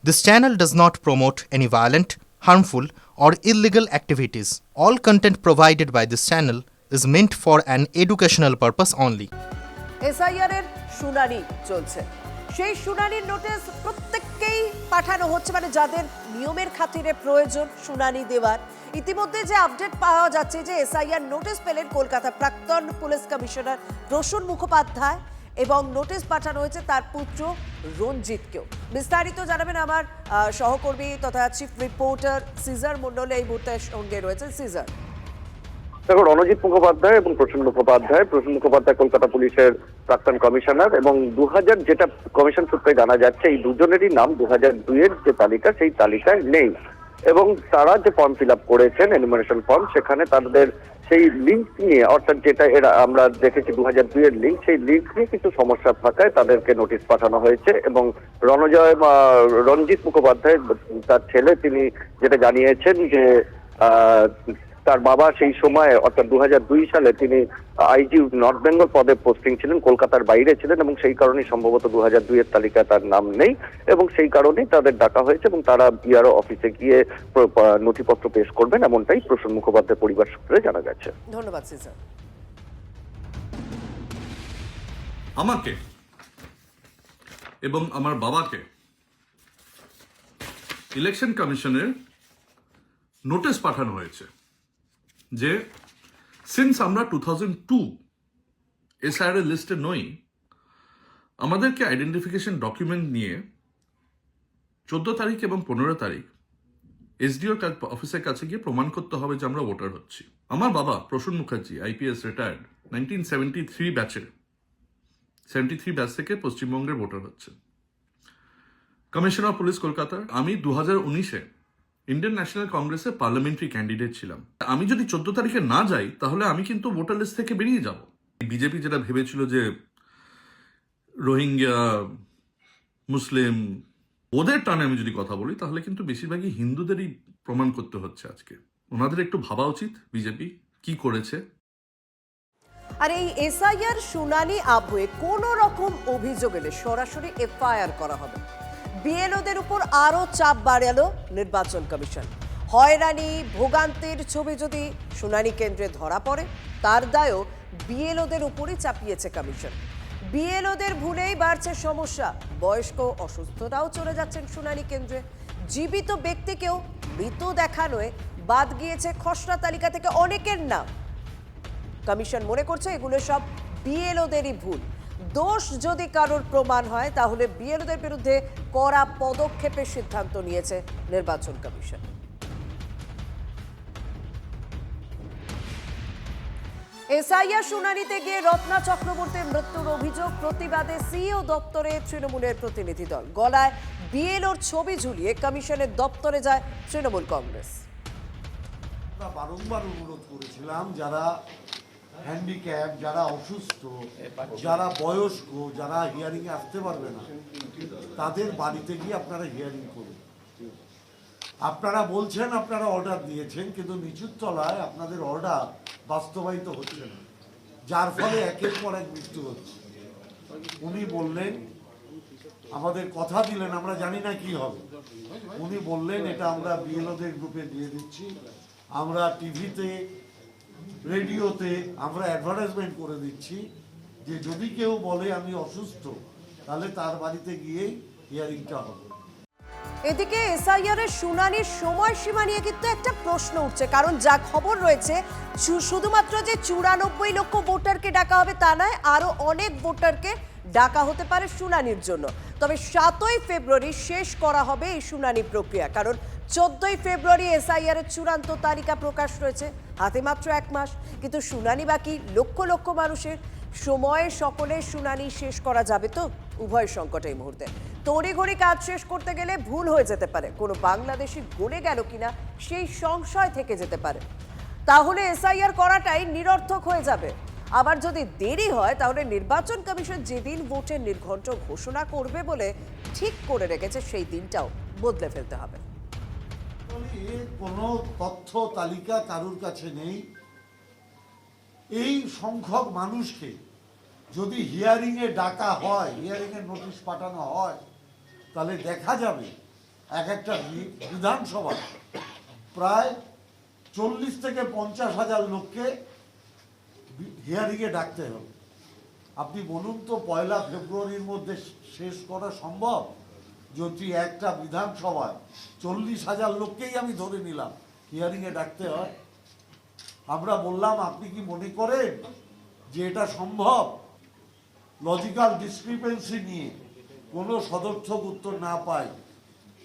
This channel does not promote any violent, harmful, or illegal activities. All content provided by this channel is meant for an educational purpose only. SIR এর শুনানি চলছে। সেই শুনানির notice প্রত্যেককেই পাঠানো হচ্ছে, মানে যাদের নিয়মের খাতিরে প্রয়োজন শুনানি দেওয়ার। ইতিমধ্যে যে আপডেট পাওয়া যাচ্ছে যে এসআইআর নোটিশ পেলেন কলকাতা প্রাক্তন পুলিশ কমিশনার প্রসূন মুখোপাধ্যায় এবং নোটিশ পাঠানো হয়েছে তার পুত্র রঞ্জিতকেও। বিস্তারিত জানাবেন আমার সহকর্মী তথা চিফ রিপোর্টার সিজার মন্ডল এই মুহূর্তে সঙ্গে রয়েছেন। সিজার, দেখো, রণজিৎ মুখোপাধ্যায় এবং প্রসূন মুখোপাধ্যায় কলকাতা পুলিশের প্রাক্তন কমিশনার এবং 2000 যেটা কমিশন সূত্রে জানা যাচ্ছে এই দুজনেরই নাম 2002-এর যে তালিকা সেই তালিকায় নেই এবং তারা যে ফর্ম ফিল আপ করেছেন এনুমারেশন ফর্ম, সেখানে তাদের সেই লিঙ্ক নিয়ে, অর্থাৎ যেটা এরা আমরা দেখেছি 2002-এর লিঙ্ক, সেই লিঙ্ক নিয়ে কিছু সমস্যা থাকায় তাদেরকে নোটিশ পাঠানো হয়েছে এবং রণজিৎ মুখোপাধ্যায় তার ছেলে তিনি যেটা জানিয়েছেন যে তার বাবা সেই সময় অর্থাৎ 2002 সালে তিনি আইজি নর্থ বেঙ্গল পদে পোস্টিং ছিলেন, কলকাতার বাইরে ছিলেন এবং সেই কারণেই সম্ভবত 2002-এর তালিকায় তার নাম নেই এবং সেই কারণেই তাদের ডাকা হয়েছে এবং তারা বিআরও অফিসে গিয়ে নথিপত্র পেশ করবেন, এমনটাই প্রসূন মুখোপাধ্যায় পরিবার সূত্রে জানা গেছে। ধন্যবাদ সিজার। আমাকে এবং আমার বাবাকে ইলেকশন কমিশনের নোটিশ পাঠানো হয়েছে যে সিন্স আমরা 2002 এসআইআর এর লিস্টে নই, আমাদেরকে আইডেন্টিফিকেশন ডকুমেন্ট নিয়ে 14 তারিখ এবং 15 তারিখ এসডিও অফিসের কাছে গিয়ে প্রমাণ করতে হবে যে আমরা ভোটার হচ্ছি। আমার বাবা প্রসূন মুখার্জি আইপিএস রিটায়ার্ড 1973 ব্যাচের, 73 ব্যাচ থেকে পশ্চিমবঙ্গের ভোটার হচ্ছে। Commissioner of police Kolkata. আমি 2019-এ ইন্ডিয়ান ন্যাশনাল কংগ্রেসের পার্লামেন্টারি ক্যান্ডিডেট ছিলাম। আমি যদি 14 তারিখে না যাই তাহলে আমি কিন্তু ভোটার লিস্ট থেকে বেরিয়ে যাব। বিজেপি যেটা ভেবেছিল যে রোহিঙ্গা, মুসলিম, ওদের টানে আমি যদি কথা বলি তাহলে কিন্তু বেশিরভাগই হিন্দুদেরই প্রমাণ করতে হচ্ছে আজকে। ওনাদের একটু ভাবা উচিত বিজেপি কি করেছে। আর এই এসআইআর শুনানি আবহে কোনো রকম অভিযোগ এলে সরাসরি এফআইআর করা হবে। বিএলওদের উপর আরও চাপ বাড়ালো নির্বাচন কমিশন। হয়রানি ভোগান্তির ছবি যদি শুনানি কেন্দ্রে ধরা পড়ে তার দায়ও বিএলওদের উপরই চাপিয়েছে কমিশন। বিএলওদের ভুলেই বাড়ছে সমস্যা, বয়স্ক অসুস্থতাও চলে যাচ্ছেন শুনানি কেন্দ্রে। জীবিত ব্যক্তিকেও মৃত দেখানোয় বাদ গিয়েছে খসড়া তালিকা থেকে অনেকের নাম। কমিশন মনে করছে এগুলো সব বিএলওদেরই ভুল। দোষ যদি কারোর প্রমাণ হয় তাহলে বিএলওদের বিরুদ্ধে কড়া পদক্ষেপের সিদ্ধান্ত নিয়েছে নির্বাচন কমিশন। এসআইআর শুনানিতে গিয়ে রত্না চক্রবর্তীর মৃত্যুর অভিযোগ প্রতিবাদে সিইও দপ্তরে তৃণমূলের প্রতিনিধি দল। গলায় বিএলওর ছবি ঝুলিয়ে কমিশনের দপ্তরে যায় তৃণমূল কংগ্রেস। বারংবার অনুরোধ করেছিলাম যারা হ্যান্ডিক্যাপ, যারা অসুস্থ, যারা বয়স্ক, যারা হিয়ারিংয়ে আসতে পারবে না তাদের বাড়িতে গিয়ে আপনারা হিয়ারিং করুন। আপনারা বলছেন আপনারা অর্ডার দিয়েছেন, কিন্তু নিচুর তলায় আপনাদের অর্ডার বাস্তবায়িত হচ্ছে না, যার ফলে একের পর এক মৃত্যু হচ্ছে। উনি বললেন, আমাদের কথা দিলেন, আমরা জানি না কি হবে। উনি বললেন এটা আমরা বিএলওদের গ্রুপে দিয়ে দিচ্ছি, আমরা টিভিতে রেডিওতে আমরা অ্যাডভার্টাইজমেন্ট করে দিচ্ছি যে যদি কেউ বলে আমি অসুস্থ তাহলে তার বাড়িতে গিয়েই হিয়ারিংটা হবে। এদিকে এসআইআর এর শুনানির সময়সীমা নিয়ে কিন্তু একটা প্রশ্ন উঠছে, কারণ যা খবর রয়েছে শুধুমাত্র যে 94 লক্ষ ভোটারকে ডাকা হবে তা নয়, আরো অনেক ভোটারকে ডাকা হতে পারে শুনানির জন্য। তবে 7ই ফেব্রুয়ারি শেষ করা হবে এই শুনানি প্রক্রিয়া, কারণ 14ই ফেব্রুয়ারি এসআইআর এর চূড়ান্ত তালিকা প্রকাশ রয়েছে। হাতে মাত্র 1 মাস, কিন্তু শুনানি বাকি লক্ষ লক্ষ মানুষের। সময়ে সকলের শুনানি শেষ করা যাবে তো? উভয় সংকট এই মুহূর্তে। তড়িঘড়ি কাজ শেষ করতে গেলে ভুল হয়ে যেতে পারে, কোনো বাংলাদেশি গলে গেল কিনা সেই সংশয় থেকে যেতে পারে। তাহলে এসআইআর করাটাই নিরর্থক হয়ে যাবে। আবার যদি দেরি হয় তাহলে নির্বাচন কমিশন যেদিন ভোটের নির্ঘণ্ট ঘোষণা করবে বলে ঠিক করে রেখেছে সেই দিনটাও বদলে ফেলতে হবে। কোনো তথ্য তালিকা কারুর কাছে নেই। এই সংখ্যক মানুষকে যদি হিয়ারিংয়ে ডাকা হয়, হিয়ারিংয়ের নোটিশ পাঠানো হয়, তাহলে দেখা যাবে এক একটা বিধানসভা প্রায় 40 থেকে 50,000 লোককে হিয়ারিংয়ে ডাকতে হবে। আপনি বলুন তো 1 ফেব্রুয়ারির মধ্যে শেষ করা সম্ভব? যদি একটা বিধানসভায় 40,000 লোককেই আমি ধরে নিলাম হিয়ারিংয়ে ডাকতে হয়। আমরা বললাম আপনি কি মনে করেন যে এটা সম্ভব? লজিক্যাল ডিসক্রিপেন্সি নিয়ে কোনো সদর্থক উত্তর না পাই,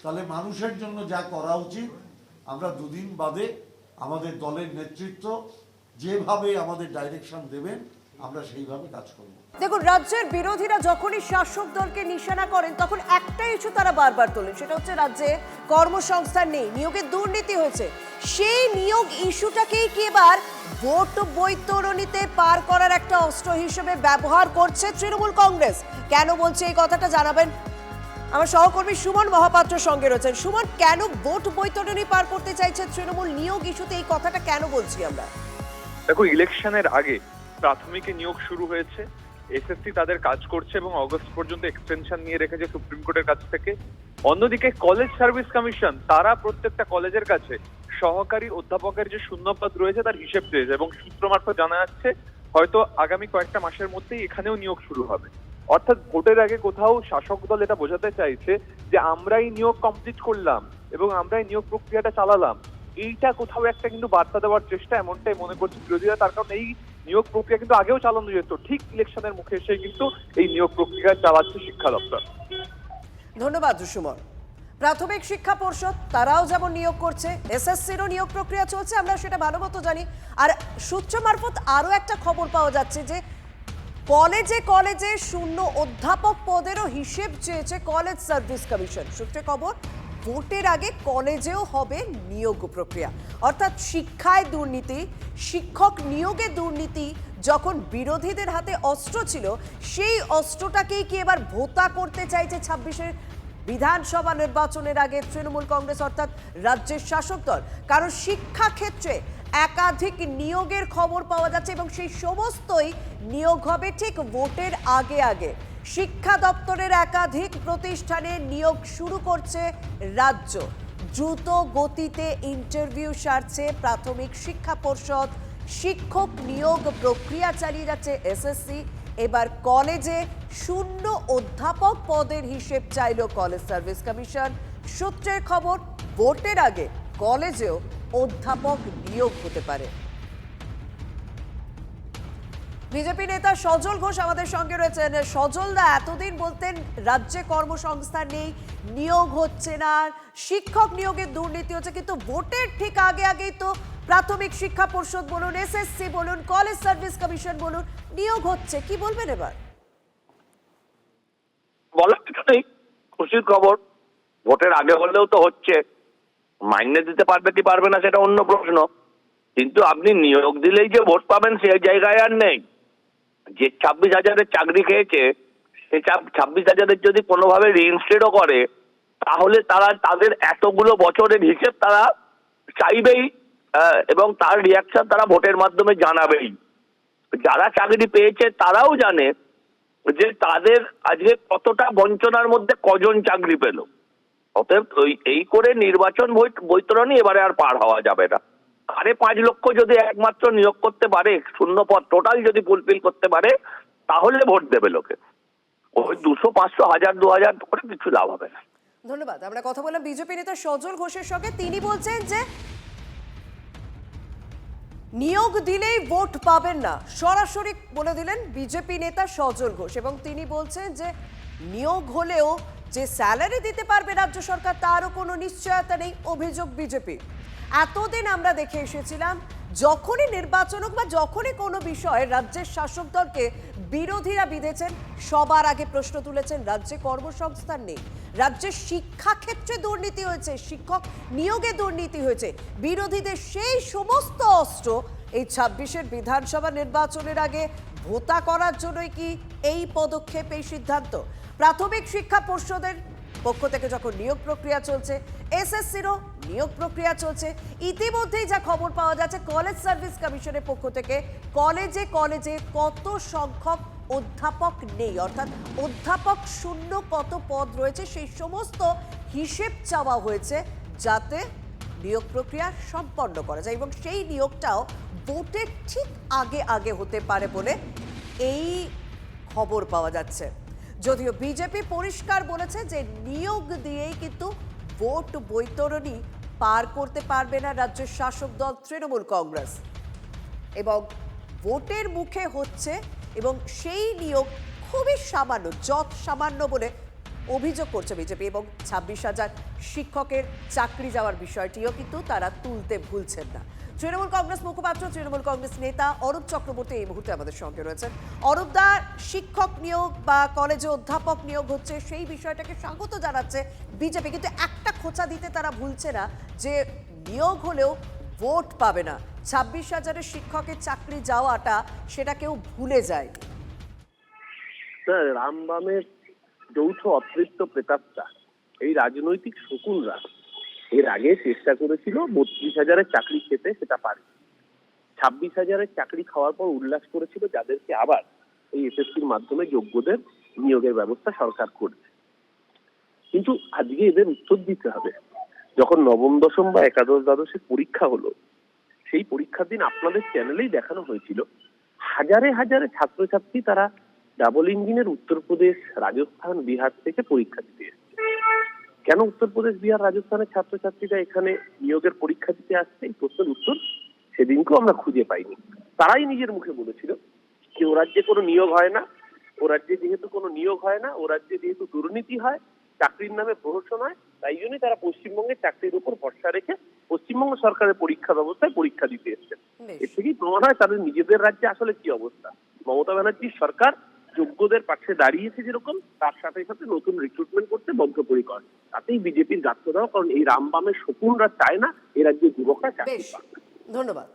তাহলে মানুষের জন্য যা করা উচিত, আমরা 2 দিন বাদে আমাদের দলের নেতৃত্ব যেভাবে আমাদের ডাইরেকশন দেবেন আমরা সেইভাবে কাজ করব। দেখুন, রাজ্যের বিরোধীরা যখনই শাসক দলকে নিশানা করেন তখন একটাই ইস্যু তারা বারবার তোলেন, সেটা হচ্ছে রাজ্যে কর্মসংস্থান নেই, নিয়োগের দুর্নীতি হয়েছে। সেই নিয়োগ ইস্যুটাকেই কি এবার ভোট বৈতরণীতে পার করার একটা অস্ত্র হিসেবে ব্যবহার করছে তৃণমূল কংগ্রেস? কেন বলছে এই কথাটা জানাবেন আমার সহকর্মী সুমন মহাপাত্র সঙ্গে রয়েছেন। সুমন, কেন ভোট বৈতরণী পার করতে চাইছে তৃণমূল নিয়োগ ইস্যুতে? এই কথাটা কেন বলছি আমরা? দেখো, ইলেকশনের আগে প্রাথমিকে নিয়োগ শুরু হয়েছে, এসএসসি তাদের কাজ করছে এবং অগস্ট পর্যন্ত এক্সটেনশন নিয়ে রেখেছে সুপ্রিম কোর্টের কাছ থেকে। অন্যদিকে কলেজ সার্ভিস কমিশন তারা প্রত্যেকটা কলেজের কাছে সহকারী অধ্যাপকের যে শূন্যপদ রয়েছে তার হিসেব চেয়েছে এবং সূত্র মারফত জানা যাচ্ছে হয়তো আগামী কয়েকটা মাসের মধ্যেই এখানেও নিয়োগ শুরু হবে। অর্থাৎ ভোটের আগে কোথাও শাসক দল এটা বোঝাতে চাইছে যে আমরাই নিয়োগ কমপ্লিট করলাম এবং আমরাই নিয়োগ প্রক্রিয়াটা চালালাম, এইটা কোথাও একটা কিন্তু বার্তা দেওয়ার চেষ্টা, এমনটাই মনে করছে বিরোধীরা। তার কারণ এই নিয়োগ প্রক্রিয়া কিন্তু আগেও চালানো যেত, ঠিক ইলেকশনের মুখে এসে কিন্তু এই নিয়োগ প্রক্রিয়া চালাচ্ছে শিক্ষা দপ্তর। ধন্যবাদ সুমন। প্রাথমিক শিক্ষা পর্ষদ তারাও যেমন নিয়োগ করছে, এসএসসিরও নিয়োগ প্রক্রিয়া চলছে, আমরা সেটা ভালো মতো জানি। আর সূত্র মারফত আরও একটা খবর পাওয়া যাচ্ছে যে কলেজে কলেজে শূন্য অধ্যাপক পদেরও হিসেব চেয়েছে কলেজ সার্ভিস কমিশন। সূত্রে খবর, ভোটের আগে কলেজেও হবে নিয়োগ প্রক্রিয়া। অর্থাৎ শিক্ষায় দুর্নীতি, শিক্ষক নিয়োগে দুর্নীতি যখন বিরোধীদের হাতে অস্ত্র ছিল, সেই অস্ত্রটাকেই কি এবার ভোতা করতে চাইছে 26-এর বিধানসভা নির্বাচনের আগে তৃণমূল কংগ্রেস অর্থাৎ রাজ্যের শাসক দল? কারণ শিক্ষা ক্ষেত্রে একাধিক নিয়োগের খবর পাওয়া যাচ্ছে এবং সেই সমস্তই নিয়োগ হবে ঠিক ভোটের আগে আগে। শিক্ষা দপ্তরের একাধিক প্রতিষ্ঠানে নিয়োগ শুরু করছে রাজ্য। দ্রুত গতিতে ইন্টারভিউ সারছে প্রাথমিক শিক্ষা পর্ষদ, শিক্ষক নিয়োগ প্রক্রিয়া চালিয়ে যাচ্ছে এসএসসি। এবার কলেজে শূন্য অধ্যাপক পদের হিসেব চাইল কলেজ সার্ভিস কমিশন। সূত্রের খবর, ভোটের আগে কলেজেও অধ্যাপক নিয়োগ হতে পারে। বিজেপি নেতা সজল ঘোষ আমাদের সঙ্গে রয়েছেন। সজল দা, এতদিন বলতেন রাজ্যে কর্মসংস্থান নেই, নিয়োগ হচ্ছে না, শিক্ষক নিয়োগের দুর্নীতি হচ্ছে, কিন্তু ভোটের ঠিক আগে আগেই তো প্রাথমিক শিক্ষা পর্ষদ বলুন, এসএসসি বলুন, কলেজ সার্ভিস কমিশন বলুন, নিয়োগ হচ্ছে। কি বলবেন এবার? বলার কিছু নেই, খুশির খবর। ভোটের আগে হলেও তো হচ্ছে, মাইনে দিতে পারবে কি পারবে না সেটা অন্য প্রশ্ন, কিন্তু আপনি নিয়োগ দিলেই যে ভোট পাবেন সেই জায়গায় আর নেই। যে 26,000-এর চাকরি খেয়েছে সেই 26,000-এর যদি কোনোভাবে রিইনস্টেটও করে, তাহলে তারা তাদের এতগুলো বছরের হিসেব তারা চাইবেই এবং তার রিয়াকশন তারা ভোটের মাধ্যমে জানাবেই। যারা চাকরি পেয়েছে তারাও জানে যে তাদের আজকে কতটা বঞ্চনার মধ্যে কজন চাকরি পেল। অতএব এই করে নির্বাচন বৈতরণী এবারে আর পার হওয়া যাবে না। 5.5 লক্ষ যদি একমাত্র নিয়োগ করতে পারে, শূন্য পদ টোটাল যদি ফুলফিল করতে পারে, তাহলে ভোট দেবে লোকে। ওই 200, 500, 1000, 2000 করে কিছু লাভ হবে না। ধন্যবাদ। আমরা কথা বললাম বিজেপি নেতা সজল ঘোষের সঙ্গে। তিনি বলছেন যে নিয়োগ দিলেই ভোট পাবেন না, সরাসরি বলে দিলেন বিজেপি নেতা সজল ঘোষ। এবং তিনি বলছেন যে নিয়োগ হলেও যে স্যালারি দিতে পারবে রাজ্য সরকার তারও কোনো নিশ্চয়তা নেই। অভিযোগ বিজেপি। এতদিন আমরা দেখে এসেছিলাম যখনই নির্বাচন হোক বা যখনই কোনো বিষয়ে রাজ্যের শাসক দলকে বিরোধীরা বিঁধেছেন, সবার আগে প্রশ্ন তুলেছেন রাজ্যে কর্মসংস্থান নেই, রাজ্যের শিক্ষাক্ষেত্রে দুর্নীতি হয়েছে, শিক্ষক নিয়োগে দুর্নীতি হয়েছে। বিরোধীদের সেই সমস্ত অস্ত্র এই 26-এর বিধানসভা নির্বাচনের আগে ভোতা করার জন্যই কি এই পদক্ষেপ, এই সিদ্ধান্ত? প্রাথমিক শিক্ষা পর্ষদের পক্ষ থেকে যখন নিয়োগ প্রক্রিয়া চলছে, এসএসসিরও নিয়োগ প্রক্রিয়া চলছে, ইতিমধ্যেই যা খবর পাওয়া যাচ্ছে কলেজ সার্ভিস কমিশনের পক্ষ থেকে কলেজে কলেজে কত সংখ্যক অধ্যাপক নেই, অর্থাৎ অধ্যাপক শূন্য কত পদ রয়েছে সেই সমস্ত হিসেব চাওয়া হয়েছে যাতে নিয়োগ প্রক্রিয়া সম্পন্ন করা যায় এবং সেই নিয়োগটাও ভোটের ঠিক আগে আগে হতে পারে বলে এই খবর পাওয়া যাচ্ছে। যদিও বিজেপি পরিষ্কার বলেছে যে নিয়োগ দিয়েই কিন্তু ভোট বৈতরণী পার করতে পারবে না রাজ্যের শাসক দল তৃণমূল কংগ্রেস, এবং ভোটের মুখে হচ্ছে এবং সেই নিয়োগ খুবই সামান্য, যৎ সামান্য বলে অভিযোগ করছে বিজেপি, এবং 26,000 শিক্ষকের চাকরি যাওয়ার বিষয়টিও কিন্তু তারা তুলতে ভুলছেন না। তৃণমূল কংগ্রেস মুখপাত্র, তৃণমূল কংগ্রেস নেতা অরূপ চক্রবর্তী এই মুহূর্তে আমাদের সঙ্গে রয়েছেন। অরূপদা, শিক্ষক নিয়োগ বা কলেজে অধ্যাপক নিয়োগ হচ্ছে সেই বিষয়টাকে স্বাগত জানাচ্ছে বিজেপি, কিন্তু একটা খোঁচা দিতে তারা ভুলছে না যে নিয়োগ হলেও ভোট পাবে না। 26,000 শিক্ষকের চাকরি যাওয়াটা সেটা কেউ ভুলে যায়। রামবামের যৌথ অতৃপ্ত প্রেতাত্মা এই রাজনৈতিক শকুনরা এর আগে চেষ্টা করেছিল 32,000 চাকরি খেতে, সেটা পারে। 26,000 চাকরি খাওয়ার পর উল্লাস করেছিল যাদেরকে আবার এই এসএসসির মাধ্যমে যোগ্যদের নিয়োগের ব্যবস্থা সরকার করবে। কিন্তু আজকে এদের উত্তর দিতে হবে। যখন নবম দশম বা একাদশ দ্বাদশের পরীক্ষা হলো, সেই পরীক্ষার দিন আপনাদের চ্যানেলেই দেখানো হয়েছিল হাজারে হাজারে ছাত্রছাত্রী তারা ডাবল ইঞ্জিনের উত্তরপ্রদেশ, রাজস্থান, বিহার থেকে পরীক্ষা দিতে এসছে। কেন উত্তরপ্রদেশ, বিহার, রাজস্থানের ছাত্রছাত্রীরা এখানে নিয়োগের পরীক্ষা দিতে আসছে, এই প্রশ্নের উত্তর সেদিনকেও আমরা খুঁজে পাইনি। তারাই নিজের মুখে বলেছিল যে ও রাজ্যে কোনো নিয়োগ হয় না, ও রাজ্যে যেহেতু কোনো নিয়োগ হয় না, ও রাজ্যে যেহেতু দুর্নীতি হয়, চাকরির নামে প্রহসন হয়, তাই জন্যই তারা পশ্চিমবঙ্গের চাকরির উপর ভরসা রেখে পশ্চিমবঙ্গ সরকারের পরীক্ষা ব্যবস্থায় পরীক্ষা দিতে এসছেন। এর থেকেই প্রমাণ হয় তাদের নিজেদের রাজ্যে আসলে কি অবস্থা। মমতা ব্যানার্জির সরকার যোগ্যদের পাশে দাঁড়িয়েছে যেরকম, তার সাথে সাথে নতুন রিক্রুটমেন্ট করতে বদ্ধপরিকর। তাতেই বিজেপির গাছ দেওয়া, কারণ এই রামবামের শকুনরা চায় না এ রাজ্যের যুবকরা চাকরি পাক। ধন্যবাদ।